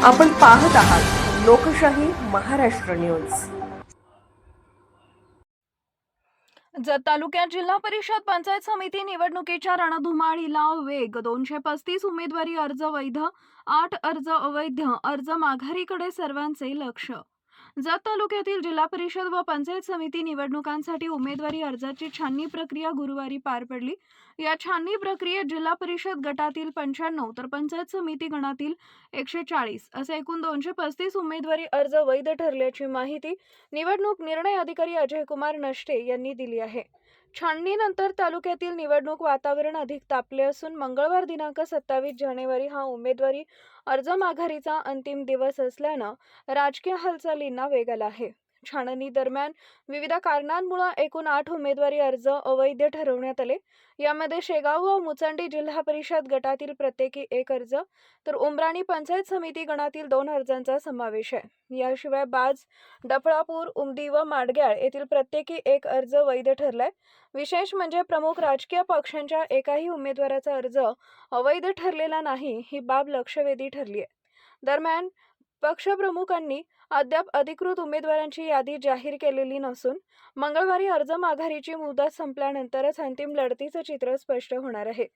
आपण पाहत आहात लोकशाही महाराष्ट्र न्यूज। जत तालुक्यात जिल्हा परिषद पंचायत समिती निवडणुकीच्या रणधुमाळीला वेग। 235 उमेदवारी अर्ज वैध, 8 अर्ज अवैध, अर्ज माघारीकडे सर्वांचे लक्ष। जत तालुक्यातील जिल्हा परिषद व पंचायत समिती निवडणुकांसाठी उमेदवारी अर्जाची छाननी प्रक्रिया गुरुवारी पार पडली। या छाननी प्रक्रियेत जिल्हा परिषद गटातील 95 तर पंचायत समिती गणातील 140 असे एकूण 235 उमेदवारी अर्ज वैध ठरल्याची माहिती निवडणूक निर्णय अधिकारी अजय कुमार नष्टे यांनी दिली आहे। छाननीनंतर तालुक्यातील निवडणूक वातावरण अधिक तापले असून मंगळवार दिनांक 27 जानेवारी हा उमेदवारी अर्ज माघारीचा अंतिम दिवस असल्यानं राजकीय हालचालींना वेग आला आहे। छाननी दरम्यान विविध कारणांमुळे एकूण 8 उमेदवारी अर्ज अवैध ठरवण्यात आले। यामध्ये शेगाव व मुचंडी जिल्हा परिषद गटातील प्रत्येकी 1 अर्ज तर उमराणी पंचायत समिती गणातील 2 अर्जांचा समावेश आहे। याशिवाय बाज, डफळापूर, उमदी व माडग्याळ येथील प्रत्येकी 1 अर्ज वैध ठरलाय। विशेष म्हणजे प्रमुख राजकीय पक्षांच्या एकाही उमेदवाराचा अर्ज अवैध ठरलेला नाही, ही बाब लक्षवेधी ठरली आहे। दरम्यान पक्षप्रमुखांनी अद्याप अधिकृत उमेदवारांची यादी जाहीर केलेली नसून मंगळवारी अर्ज माघारीची मुदत संपल्यानंतरच अंतिम लढतीचं चित्र स्पष्ट होणार आहे।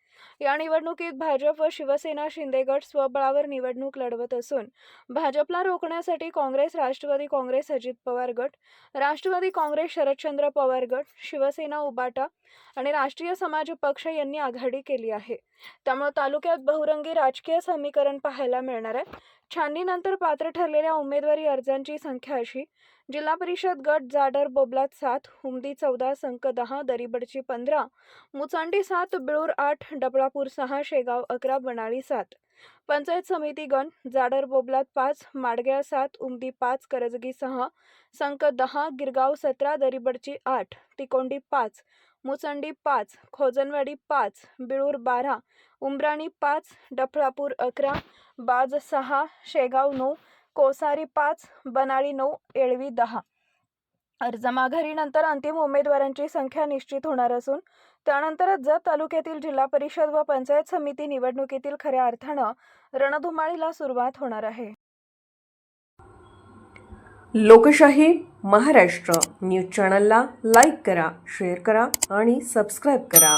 या निवडणुकीत भाजप व शिवसेना शिंदे गट स्वबळावर निवडणूक लढवत असून भाजपला रोखण्यासाठी काँग्रेस, राष्ट्रवादी काँग्रेस अजित पवार गट, राष्ट्रवादी काँग्रेस शरदचंद्र पवार गट, शिवसेना उबाटा आणि राष्ट्रीय समाज पक्ष यांनी आघाडी केली आहे। त्यामुळे तालुक्यात बहुरंगी राजकीय समीकरण पाहायला मिळणार आहे। छाननीनंतर पात्र ठरलेल्या उमेदवारी अर्जांची संख्या अशी: जिल्हा परिषद गट जाडर बोबलात 7, उमदी 14, संक 10, दरीबडची 15, मुचंडी 7, बिळूर 8, डफळापूर 6, शेगाव 11, बनाळी 7। पंचायत समिती गण जाडर बोबलात 5, माडग्याळ 7, उमदी 5, करजगी 6, संक 10, गिरगाव 17, दरीबडची 8, तिकोंडी 5, मुचंडी 5, खोजनवाडी 5, बिळूर 12, उमराणी 5, डफळापूर 11, बाज 6, शेगाव 9, कोसारी 5, बनाळी 9, येळवी 10। अर्ज माघारीनंतर अंतिम उमेदवारांची संख्या निश्चित होणार असून त्यानंतरच जत तालुक्यातील जिल्हा परिषद व पंचायत समिती निवडणुकीतील खऱ्या अर्थानं रणधुमाळीला सुरुवात होणार आहे। लोकशाही महाराष्ट्र न्यूज चॅनलला लाईक करा, शेअर करा आणि सबस्क्राईब करा।